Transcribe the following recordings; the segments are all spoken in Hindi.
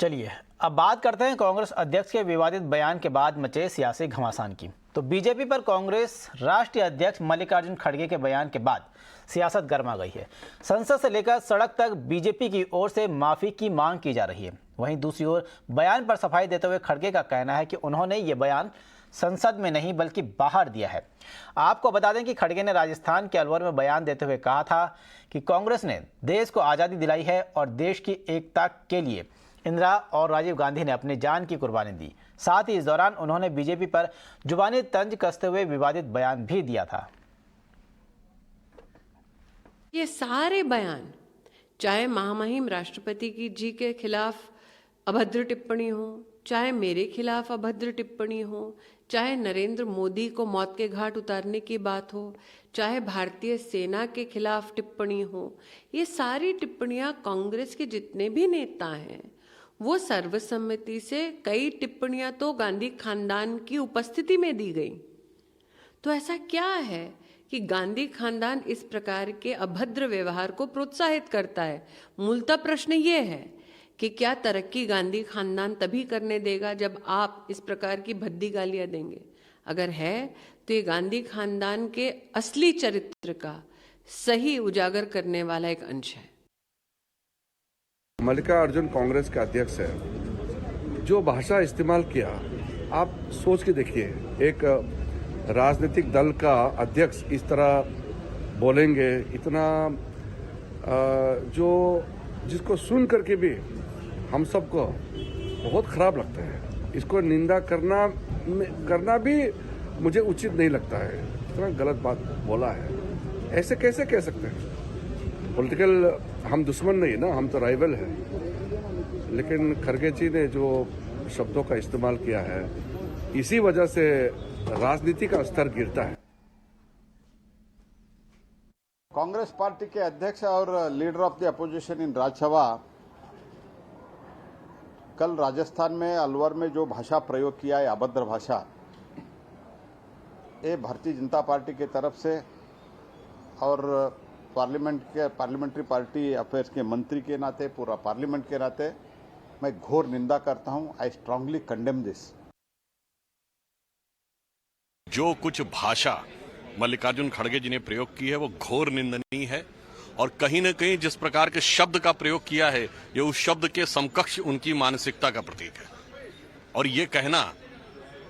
चलिए अब बात करते हैं कांग्रेस अध्यक्ष के विवादित बयान के बाद मचे सियासी घमासान की। तो बीजेपी पर कांग्रेस राष्ट्रीय अध्यक्ष मल्लिकार्जुन खड़गे के बयान के बाद सियासत गर्मा गई है। संसद से लेकर सड़क तक बीजेपी की ओर से माफी की मांग की जा रही है। वहीं दूसरी ओर बयान पर सफाई देते हुए खड़गे का कहना है कि उन्होंने ये बयान संसद में नहीं बल्कि बाहर दिया है। आपको बता दें कि खड़गे ने राजस्थान के अलवर में बयान देते हुए कहा था कि कांग्रेस ने देश को आज़ादी दिलाई है और देश की एकता के लिए इंदिरा और राजीव गांधी ने अपनी जान की कुर्बानी दी। साथ ही इस दौरान उन्होंने बीजेपी पर जुबानी तंज कसते हुए विवादित बयान भी दिया था। ये सारे बयान, चाहे महामहिम राष्ट्रपति जी के खिलाफ अभद्र टिप्पणी हो, चाहे मेरे खिलाफ अभद्र टिप्पणी हो, चाहे नरेंद्र मोदी को मौत के घाट उतारने की बात हो, चाहे भारतीय सेना के खिलाफ टिप्पणी हो, ये सारी टिप्पणियां कांग्रेस के जितने भी नेता हैं वो सर्वसम्मति से, कई टिप्पणियां तो गांधी खानदान की उपस्थिति में दी गई। तो ऐसा क्या है कि गांधी खानदान इस प्रकार के अभद्र व्यवहार को प्रोत्साहित करता है? मूलतः प्रश्न ये है कि क्या तरक्की गांधी खानदान तभी करने देगा जब आप इस प्रकार की भद्दी गालियां देंगे? अगर है तो ये गांधी खानदान के असली चरित्र का सही उजागर करने वाला एक अंश है। मल्लिकार्जुन कांग्रेस के अध्यक्ष है, जो भाषा इस्तेमाल किया आप सोच के देखिए। एक राजनीतिक दल का अध्यक्ष इस तरह बोलेंगे, इतना जो जिसको सुन करके भी हम सबको बहुत खराब लगता है। इसको निंदा करना भी मुझे उचित नहीं लगता है। इतना गलत बात बोला है, ऐसे कैसे कह सकते हैं? पॉलिटिकल हम दुश्मन नहीं ना, हम तो राइवल हैं। लेकिन खड़गे जी ने जो शब्दों का इस्तेमाल किया है, इसी वजह से राजनीति का स्तर गिरता है। कांग्रेस पार्टी के अध्यक्ष और leader of the opposition in Rajya Sabha कल राजस्थान में अलवर में जो भाषा प्रयोग किया है, अभद्र भाषा, ये भारतीय जनता पार्टी की तरफ से और पार्लियामेंट्री पार्टी अफेयर्स के मंत्री के नाते, पूरा पार्लियामेंट के नाते मैं घोर निंदा करता हूं। I strongly condemn this. जो कुछ भाषा मल्लिकार्जुन खड़गे जी ने प्रयोग की है वो घोर निंदनीय है और कहीं न कहीं जिस प्रकार के शब्द का प्रयोग किया है ये उस शब्द के समकक्ष उनकी मानसिकता का प्रतीक है। और ये कहना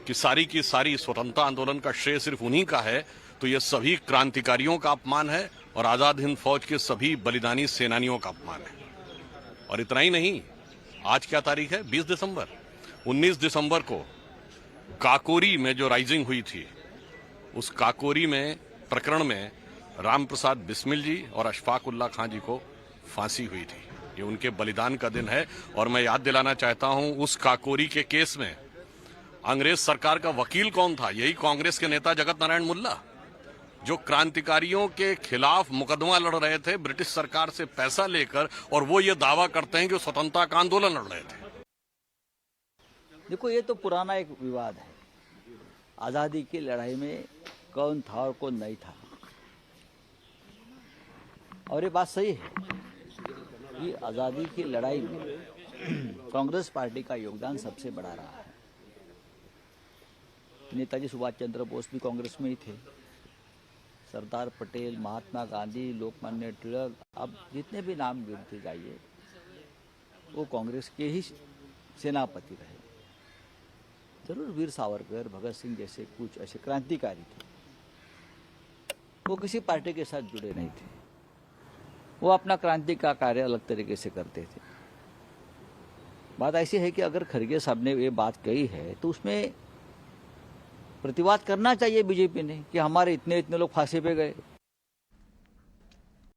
कि सारी की सारी स्वतंत्रता आंदोलन का श्रेय सिर्फ उन्हीं का है, तो ये सभी क्रांतिकारियों का अपमान है और आजाद हिंद फौज के सभी बलिदानी सेनानियों का अपमान है। और इतना ही नहीं, आज क्या तारीख है? 20 दिसंबर। 19 दिसंबर को काकोरी में जो राइजिंग हुई थी, उस काकोरी में प्रकरण में राम प्रसाद बिस्मिल जी और अशफाक उल्लाह खां जी को फांसी हुई थी। ये उनके बलिदान का दिन है। और मैं याद दिलाना चाहता हूं, उस काकोरी के केस में अंग्रेज सरकार का वकील कौन था? यही कांग्रेस के नेता जगत नारायण मुल्ला, जो क्रांतिकारियों के खिलाफ मुकदमा लड़ रहे थे ब्रिटिश सरकार से पैसा लेकर, और वो ये दावा करते हैं कि स्वतंत्रता का आंदोलन लड़ रहे थे। देखो, ये तो पुराना एक विवाद है। आजादी की लड़ाई में कौन था और कौन नहीं था, और ये बात सही है कि आजादी की लड़ाई में कांग्रेस पार्टी का योगदान सबसे बड़ा रहा है। नेताजी सुभाष चंद्र बोस भी कांग्रेस में ही थे, सरदार पटेल, महात्मा गांधी, लोकमान्य तिलक, अब जितने भी नाम गिनते जाइए वो कांग्रेस के ही सेनापति रहे। जरूर वीर सावरकर, भगत सिंह जैसे कुछ ऐसे क्रांतिकारी थे, वो किसी पार्टी के साथ जुड़े नहीं थे। वो अपना क्रांति का कार्य अलग तरीके से करते थे। बात ऐसी है कि अगर खड़गे साहब ने ये बात कही है तो उसमें प्रतिवाद करना चाहिए बीजेपी ने कि हमारे इतने लोग फांसी पे गए,